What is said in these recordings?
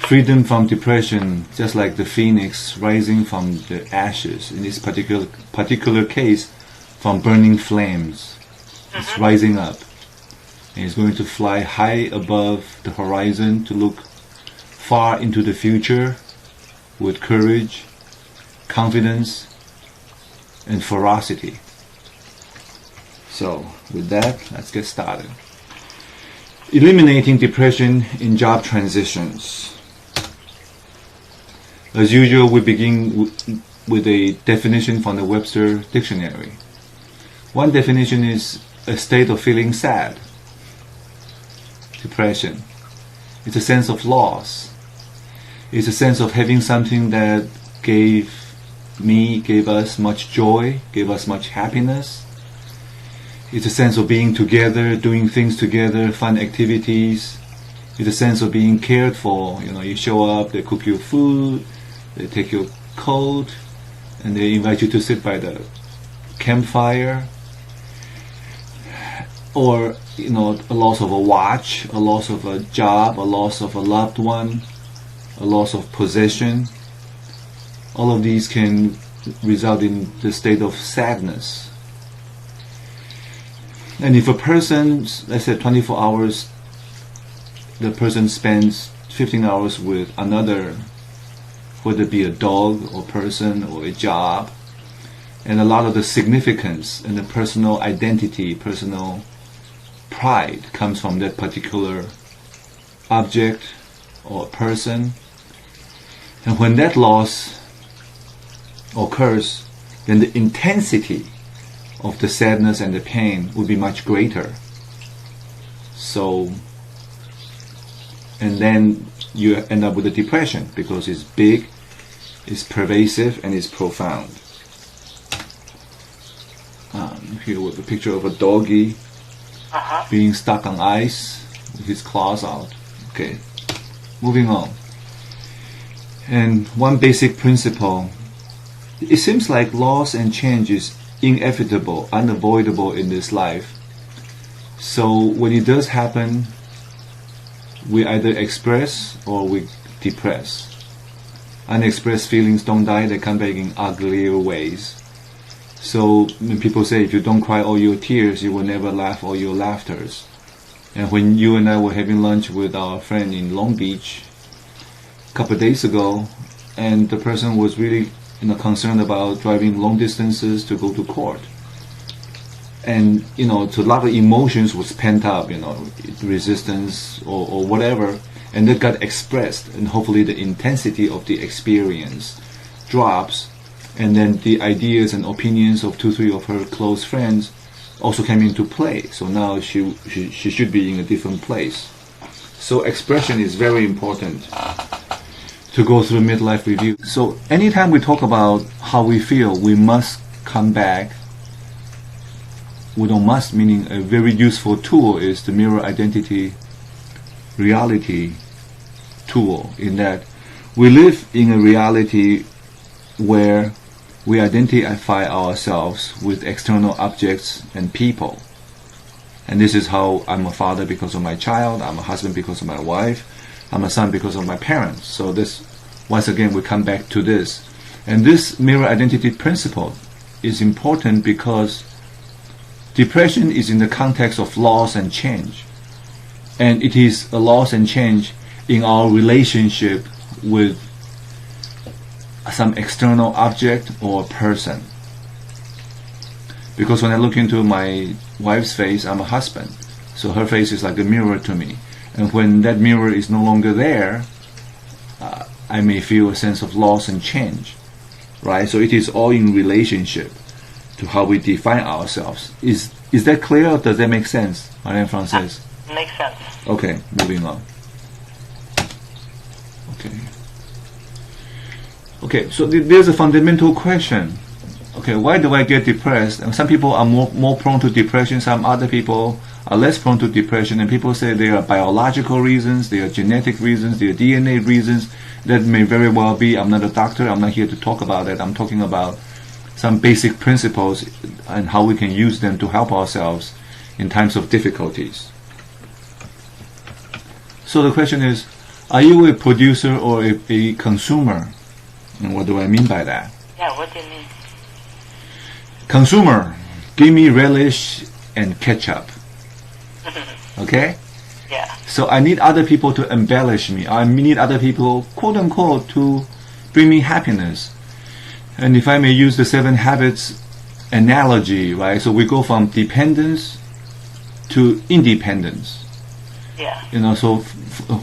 freedom from depression, just like the phoenix rising from the ashes. In this particular case, from burning flames, it's rising up, and it's going to fly high above the horizon to look far into the future with courage, confidence, and ferocity. So, with that, let's get started. Eliminating depression in job transitions. As usual, we begin with a definition from the Webster Dictionary. One definition is a state of feeling sad. Depression. It's a sense of loss. It's a sense of having something that gave us much joy, gave us much happiness. It's a sense of being together, doing things together, fun activities. It's a sense of being cared for. You show up, they cook your food, they take your coat, and they invite you to sit by the campfire. Or, a loss of a watch, a loss of a job, a loss of a loved one, a loss of possession. All of these can result in the state of sadness. And if a person, let's say 24 hours, the person spends 15 hours with another, whether it be a dog or person or a job, and a lot of the significance and the personal identity, personal pride comes from that particular object or person. And when that loss occurs, then the intensity of the sadness and the pain will be much greater. So, and then you end up with a depression because it's big, it's pervasive, and it's profound. Here with a picture of a doggy being stuck on ice with his claws out. Okay, moving on. And one basic principle, it seems like loss and change is inevitable, unavoidable in this life. So when it does happen, we either express or we depress. Unexpressed feelings don't die, they come back in uglier ways. So when people say if you don't cry all your tears, you will never laugh all your laughters. And when you and I were having lunch with our friend in Long Beach a couple of days ago, and the person was really concerned about driving long distances to go to court. And, so a lot of emotions was pent up, resistance or whatever, and that got expressed, and hopefully the intensity of the experience drops, and then the ideas and opinions of 2-3 of her close friends also came into play. So now she should be in a different place. So expression is very important to go through midlife review. So anytime we talk about how we feel, we must come back. We don't must, meaning a very useful tool is the mirror identity reality tool, in that we live in a reality where we identify ourselves with external objects and people. And this is how I'm a father because of my child, I'm a husband because of my wife, I'm a son because of my parents. So this, once again, we come back to this. And this mirror identity principle is important because depression is in the context of loss and change. And it is a loss and change in our relationship with some external object or person. Because when I look into my wife's face, I'm a husband. So her face is like a mirror to me. And when that mirror is no longer there, I may feel a sense of loss and change. Right? So it is all in relationship to how we define ourselves. Is that clear, or does that make sense, Marianne Frances? Makes sense. Okay, moving on. Okay, so there's a fundamental question. Okay, why do I get depressed? And some people are more prone to depression, some other people are less prone to depression, and people say there are biological reasons, there are genetic reasons, there are DNA reasons. That may very well be. I'm not a doctor, I'm not here to talk about that. I'm talking about some basic principles and how we can use them to help ourselves in times of difficulties. So the question is, Are you a producer or a consumer? And what do I mean by that? Yeah, what do you mean? Consumer, give me relish and ketchup. Okay? Yeah. So I need other people to embellish me. I need other people, quote unquote, to bring me happiness. And if I may use the 7 habits analogy, right? So we go from dependence to independence. Yeah. You know, so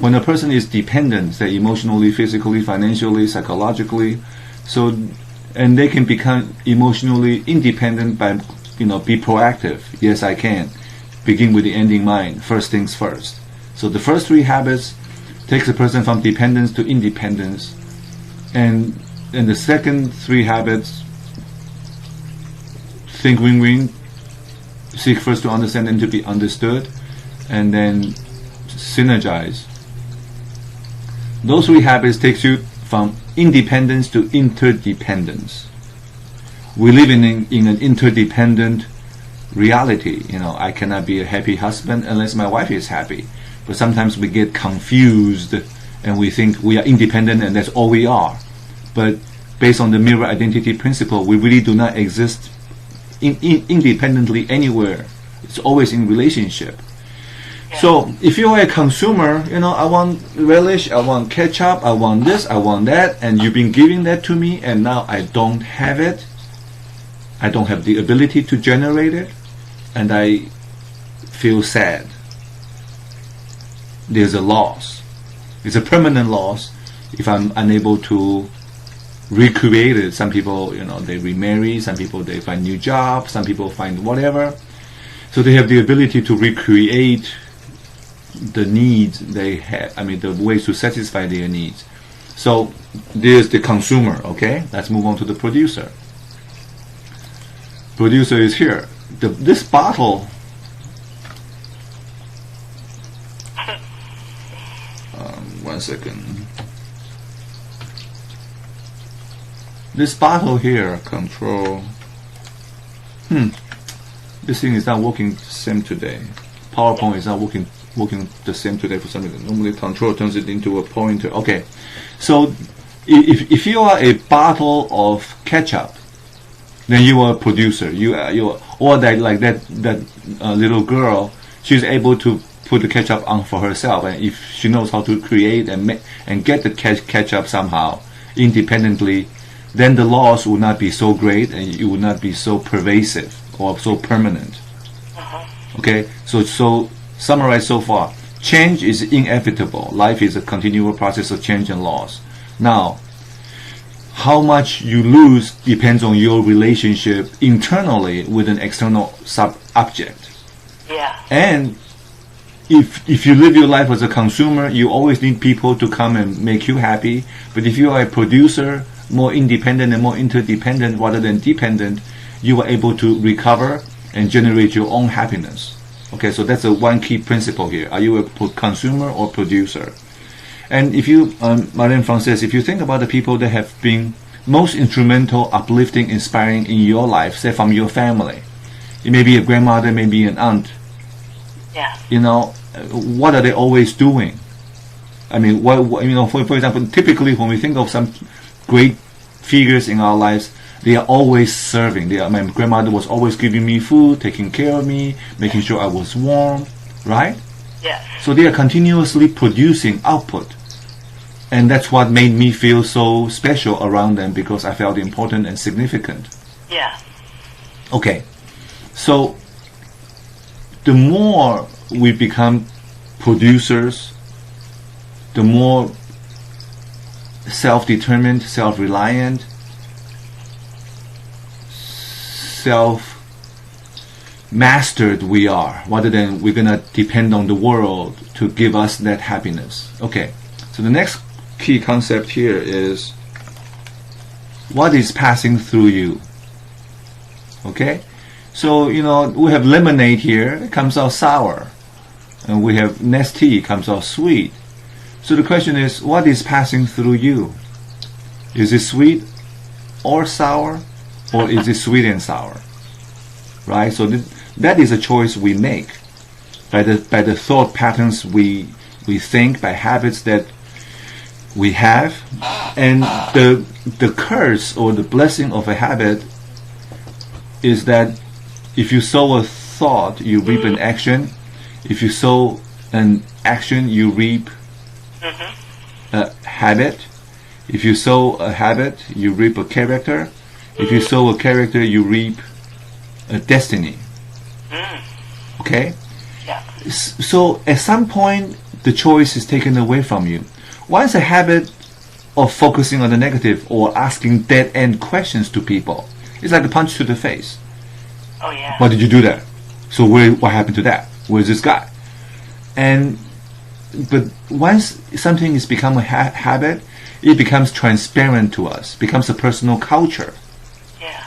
when a person is dependent, say emotionally, physically, financially, psychologically, so and they can become emotionally independent by, you know, be proactive. Yes, I can. Begin with the end in mind. First things first. So the first 3 habits takes a person from dependence to independence, and the second 3 habits, think win-win, seek first to understand and to be understood, and then synergize. Those 3 habits takes you from independence to interdependence. We live in an interdependent reality. You know, I cannot be a happy husband unless my wife is happy. But sometimes we get confused and we think we are independent and that's all we are. But based on the mirror identity principle, we really do not exist independently anywhere. It's always in relationship. Yeah. So if you are a consumer, you know, I want relish, I want ketchup, I want this, I want that, and you've been giving that to me, and now I don't have it. I don't have the ability to generate it, and I feel sad. There's a loss. It's a permanent loss if I'm unable to recreate it. Some people, you know, they remarry, some people they find new jobs, some people find whatever. So they have the ability to recreate the needs they have, the ways to satisfy their needs. So there's the consumer, okay? Let's move on to the producer. Producer is here. This bottle, one second. This bottle here, control. This thing is not working the same today. PowerPoint is not working the same today for some reason. Normally control turns it into a pointer. Okay, so if you are a bottle of ketchup, then you are a producer. You are, or that little girl, she's able to put the ketchup on for herself, and if she knows how to create and get the ketchup somehow independently, then the loss will not be so great and it will not be so pervasive or so permanent. Okay, so summarize so far. Change is inevitable. Life is a continual process of change and loss. Now, how much you lose depends on your relationship internally with an external sub-object. Yeah. And if you live your life as a consumer, you always need people to come and make you happy. But if you are a producer, more independent and more interdependent rather than dependent, you are able to recover and generate your own happiness. Okay, so that's one key principle here. Are you a consumer or producer? And if you, Madame Frances, if you think about the people that have been most instrumental, uplifting, inspiring in your life, say from your family, it may be a grandmother, maybe an aunt. Yeah. You know, what are they always doing? I mean, for example, typically when we think of some great figures in our lives, they are always serving. My grandmother was always giving me food, taking care of me, making sure I was warm, right? Yes. So they are continuously producing output. And that's what made me feel so special around them, because I felt important and significant. Yeah. Okay. So the more we become producers, the more self-determined, self-reliant, self-mastered we are, rather than we're going to depend on the world to give us that happiness. Okay, so the next key concept here is what is passing through you. Okay, so we have lemonade here, it comes out sour, and we have Nestea, it comes out sweet. So the question is, what is passing through you? Is it sweet or sour? Or is it sweet and sour? Right? So that is a choice we make by the thought patterns we think, by habits that we have, and the curse or the blessing of a habit is that if you sow a thought, you reap an action. If you sow an action, you reap a habit. If you sow a habit, you reap a character. If you sow a character, you reap a destiny. Okay? Yeah. So at some point, the choice is taken away from you. Once a habit of focusing on the negative or asking dead-end questions to people, it's like a punch to the face. Oh, yeah. Why did you do that? So what happened to that? Where's this guy? But once something has become a habit, it becomes transparent to us, becomes a personal culture. Yeah.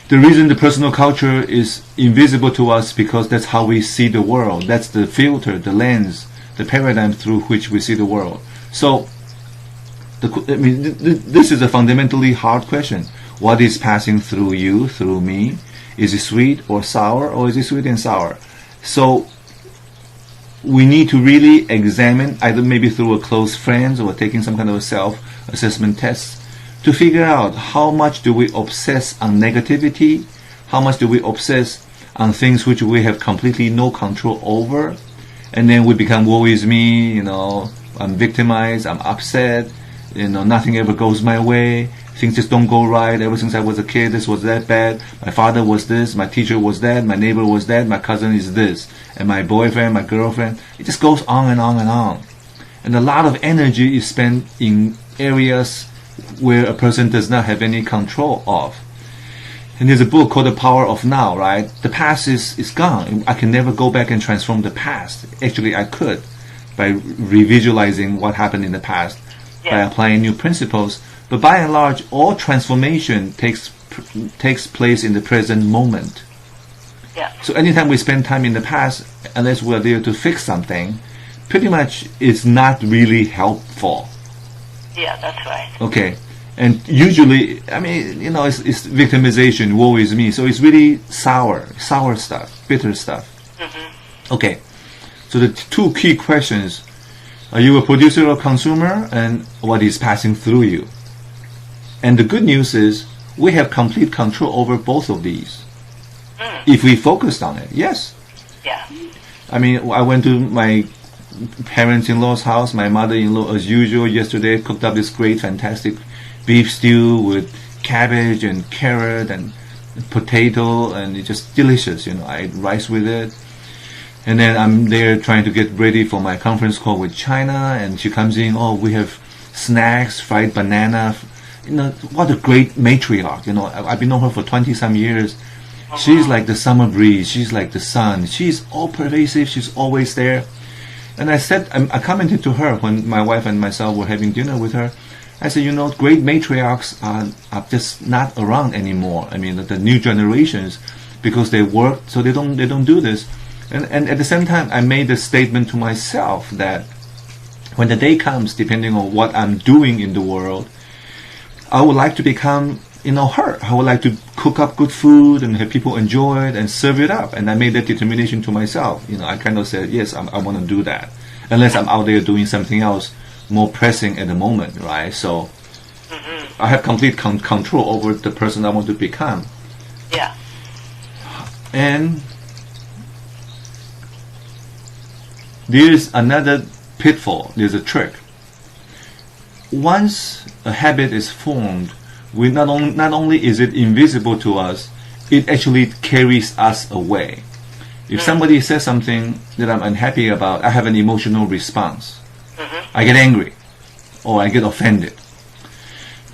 The reason the personal culture is invisible to us because that's how we see the world. That's the filter, the lens, the paradigm through which we see the world. So, this is a fundamentally hard question. What is passing through you, through me? Is it sweet or sour, or is it sweet and sour? So, we need to really examine, either maybe through a close friend or taking some kind of a self-assessment test, to figure out how much do we obsess on negativity, how much do we obsess on things which we have completely no control over, and then we become woe is me, I'm victimized, I'm upset, nothing ever goes my way, things just don't go right. Ever since I was a kid, this was that bad, my father was this, my teacher was that, my neighbor was that, my cousin is this, and my boyfriend, my girlfriend. It just goes on and on and on. And a lot of energy is spent in areas where a person does not have any control of. And there's a book called The Power of Now, right? The past is gone. I can never go back and transform the past. Actually, I could by revisualizing what happened in the past, by applying new principles. But by and large, all transformation takes place in the present moment. Yeah. So anytime we spend time in the past, unless we're there to fix something, pretty much it's not really helpful. Yeah, that's right. Okay. And usually, it's victimization, woe is me. So it's really sour stuff, bitter stuff. Okay. So the two key questions: are you a producer or consumer, and what is passing through you? And the good news is we have complete control over both of these if we focused on it. Yes. Yeah. I went to my parents-in-law's house. My mother-in-law, as usual, yesterday cooked up this great, fantastic beef stew with cabbage and carrot and potato, and it's just delicious. I ate rice with it. And then I'm there trying to get ready for my conference call with China, and she comes in, we have snacks, fried banana. What a great matriarch. I've been knowing her for 20-some years. She's like the summer breeze. She's like the sun. She's all pervasive. She's always there. And I commented to her when my wife and myself were having dinner with her. I said, great matriarchs are just not around anymore. The new generations, because they work, so they don't do this. And at the same time, I made a statement to myself that when the day comes, depending on what I'm doing in the world, I would like to become, her. I would like to cook up good food and have people enjoy it and serve it up. And I made that determination to myself. I kind of said, yes, I want to do that. Unless I'm out there doing something else more pressing at the moment, right? So I have complete control over the person I want to become. Yeah. And there's another pitfall. There's a trick. Once a habit is formed, we not only is it invisible to us, it actually carries us away. If somebody says something that I'm unhappy about, I have an emotional response. I get angry, or I get offended.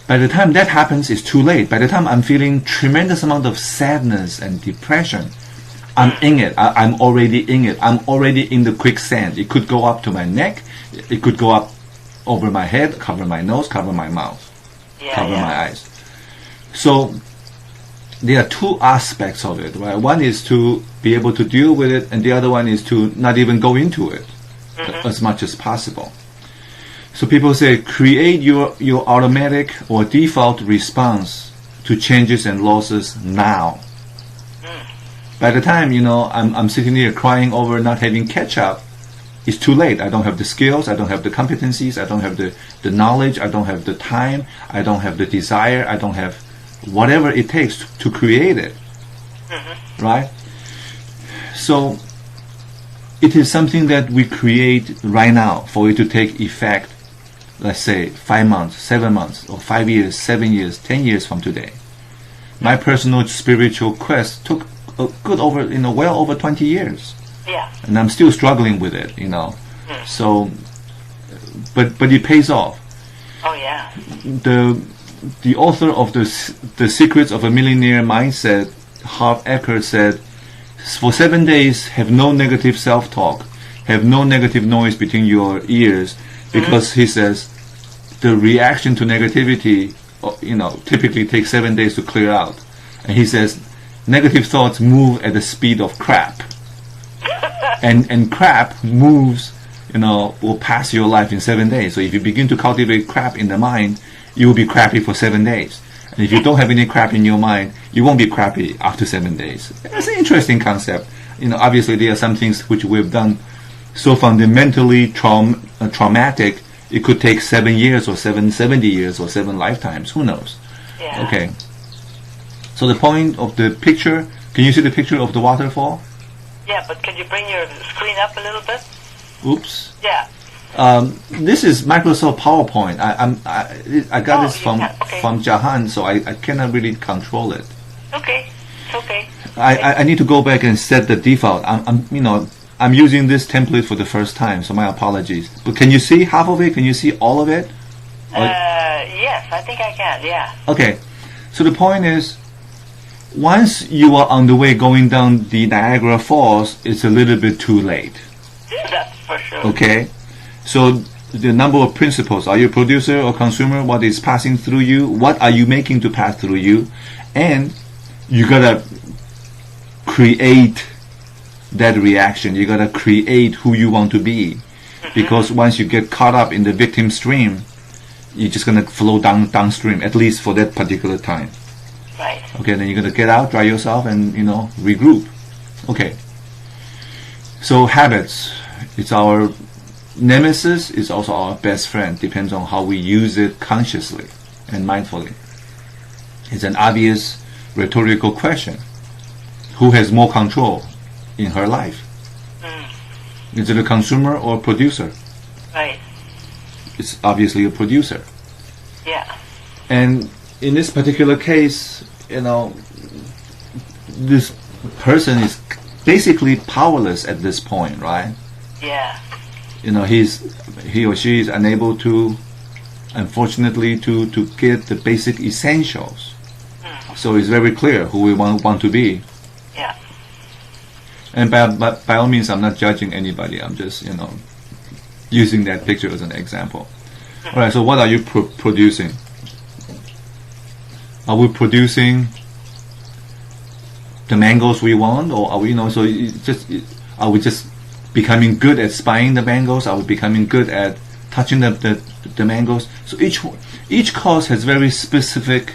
By the time that happens, it's too late. By the time I'm feeling tremendous amount of sadness and depression, I'm in it. I'm already in it. I'm already in the quicksand. It could go up to my neck. It could go up over my head, cover my nose, cover my mouth, cover my eyes. So there are two aspects of it, right? One is to be able to deal with it, and the other one is to not even go into it as much as possible. So people say, create your automatic or default response to changes and losses now. By the time, I'm sitting there crying over not having ketchup, it's too late. I don't have the skills. I don't have the competencies. I don't have the knowledge. I don't have the time. I don't have the desire. I don't have whatever it takes to create it. Right? So it is something that we create right now for it to take effect, let's say 5 months, 7 months, or 5 years, 7 years, 10 years from today. My personal spiritual quest took well over 20 years. Yeah. And I'm still struggling with it, So, but it pays off. Oh yeah. The author of the Secrets of a Millionaire Mindset, Harv Eker, said, for 7 days, have no negative self-talk, have no negative noise between your ears, because he says the reaction to negativity, typically takes 7 days to clear out. And he says negative thoughts move at the speed of crap, and crap moves, will pass your life in 7 days. So if you begin to cultivate crap in the mind, you will be crappy for 7 days. And if you don't have any crap in your mind, you won't be crappy after 7 days. It's an interesting concept. Obviously there are some things which we've done so fundamentally traumatic, it could take 7 years or 70 years or 7 lifetimes. Who knows? Yeah. Okay. So the point of the picture, can you see the picture of the waterfall? Yeah, but can you bring your screen up a little bit? Oops. Yeah. This is Microsoft PowerPoint. I got this from Jahan, so I cannot really control it. Okay. It's okay. I need to go back and set the default. I'm using this template for the first time, so my apologies. But can you see half of it? Can you see all of it? Yes, I think I can. Yeah. Okay. So the point is, once you are on the way going down the Niagara Falls, it's a little bit too late. That's for sure. Okay. So the number of principles: are you a producer or consumer? What is passing through you? What are you making to pass through you? And you gotta create that reaction. You gotta create who you want to be, because once you get caught up in the victim stream, you're just gonna flow downstream, at least for that particular time. Right. Okay, then you're gonna get out, dry yourself, and regroup. Okay. So habits, it's our nemesis, is also our best friend. Depends on how we use it consciously and mindfully. It's an obvious rhetorical question: who has more control in her life? Is it a consumer or a producer? Right. It's obviously a producer. Yeah. And in this particular case, this person is basically powerless at this point, right? Yeah. He or she is unable to, unfortunately, to get the basic essentials. So it's very clear who we want to be. Yeah. And by all means, I'm not judging anybody. I'm just, using that picture as an example. All right. So what are you producing? Are we producing the mangoes we want, or are we, are we just becoming good at spying the mangoes? Are we becoming good at touching the mangoes? So each cause has very specific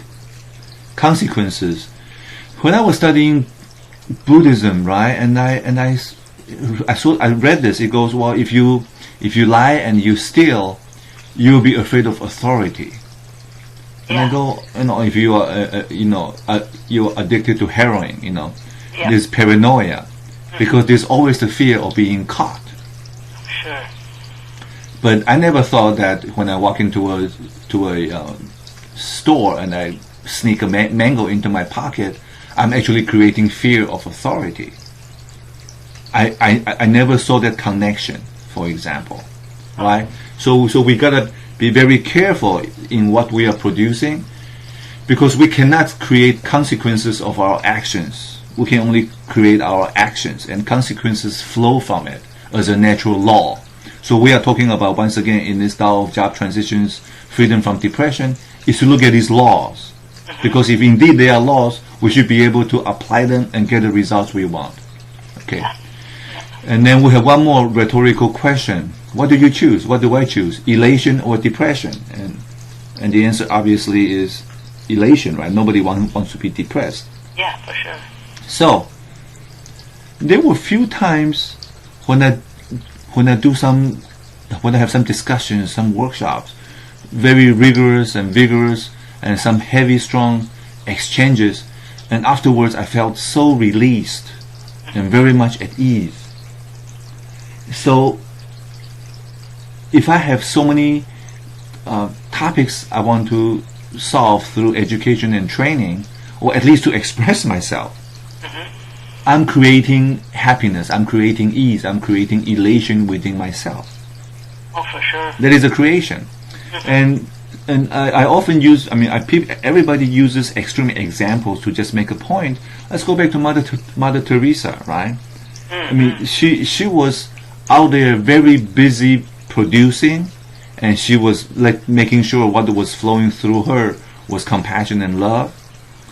consequences. When I was studying Buddhism, right, and I read this. It goes, well, if you lie and you steal, you'll be afraid of authority. And I go, if you are, you're addicted to heroin, there's paranoia, because there's always the fear of being caught. Sure. But I never thought that when I walk into a store and I sneak a mango into my pocket, I'm actually creating fear of authority. I never saw that connection, for example, right? So we gotta be very careful in what we are producing, because we cannot create consequences of our actions. We can only create our actions, and consequences flow from it as a natural law. So we are talking about, once again, in this Tao of Job Transitions, freedom from depression, is to look at these laws. Because if indeed they are laws, we should be able to apply them and get the results we want. Okay. And then we have one more rhetorical question. What do you choose? What do I choose? Elation or depression? And the answer obviously is elation, right? Nobody wants to be depressed. Yeah, for sure. So there were few times when when I have some discussions, some workshops, very rigorous and vigorous, and some heavy, strong exchanges, and afterwards I felt so released and very much at ease. So if I have so many topics I want to solve through education and training, or at least to express myself, I'm creating happiness, I'm creating ease, I'm creating elation within myself. Oh, for sure. That is a creation. And I often use, everybody uses extreme examples to just make a point. Let's go back to Mother Teresa, right? I mean, she was out there very busy producing, and she was like making sure what was flowing through her was compassion and love.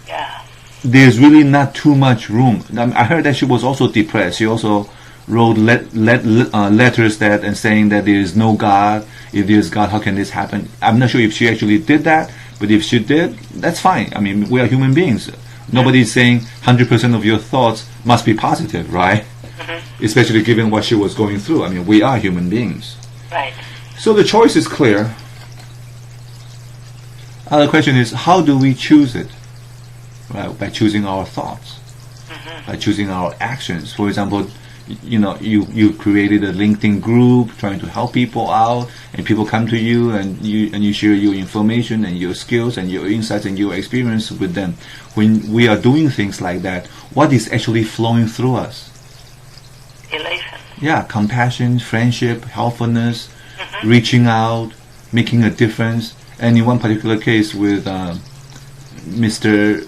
Yeah. There's really not too much room. I heard that she was also depressed. She also wrote letters that and saying that there is no God. If there is God, how can this happen? I'm not sure if she actually did that, but if she did, that's fine. I mean, we are human beings. Nobody is saying 100% of your thoughts must be positive, right? Especially given what she was going through. I mean, we are human beings. Right. So the choice is clear. The question is, how do we choose it? Right, by choosing our thoughts, by choosing our actions. For example, you created a LinkedIn group trying to help people out, and people come to you and you share your information and your skills and your insights and your experience with them. When we are doing things like that, what is actually flowing through us? Elation. Yeah, compassion, friendship, helpfulness, reaching out, making a difference. And in one particular case with Mr.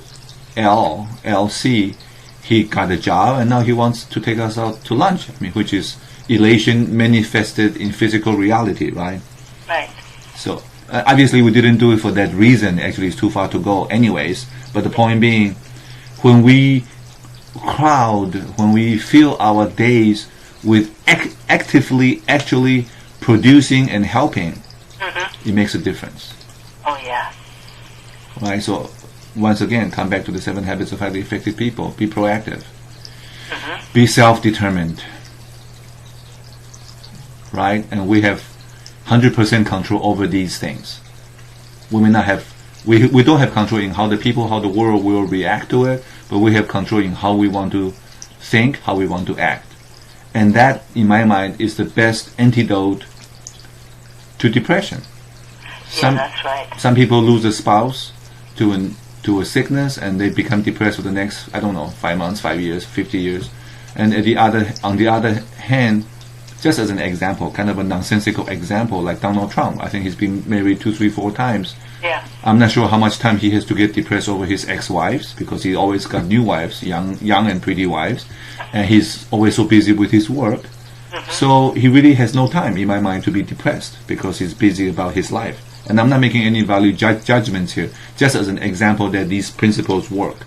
LC, he got a job and now he wants to take us out to lunch. I mean, which is elation manifested in physical reality, right? Right. So obviously we didn't do it for that reason. Actually, it's too far to go, anyways. But the point being, when we fill our days with actively actually producing and helping, it makes a difference. Oh yeah. Right. So once again, come back to the 7 habits of highly effective people. Be proactive. Be self-determined. Right? And we have 100% control over these things. We may not have, we don't have control in how the world will react to it, but we have control in how we want to think, how we want to act. And that, in my mind, is the best antidote to depression. That's right. Some people lose a spouse to a sickness, and they become depressed for the next, 5 months, 5 years, 50 years. And on the other hand, just as an example, kind of a nonsensical example, like Donald Trump. I think he's been married 2, 3, 4 times. Yeah. I'm not sure how much time he has to get depressed over his ex-wives, because he always got new wives, young and pretty wives, and he's always so busy with his work. So he really has no time, in my mind, to be depressed, because he's busy about his life. And I'm not making any value judgments here, just as an example that these principles work.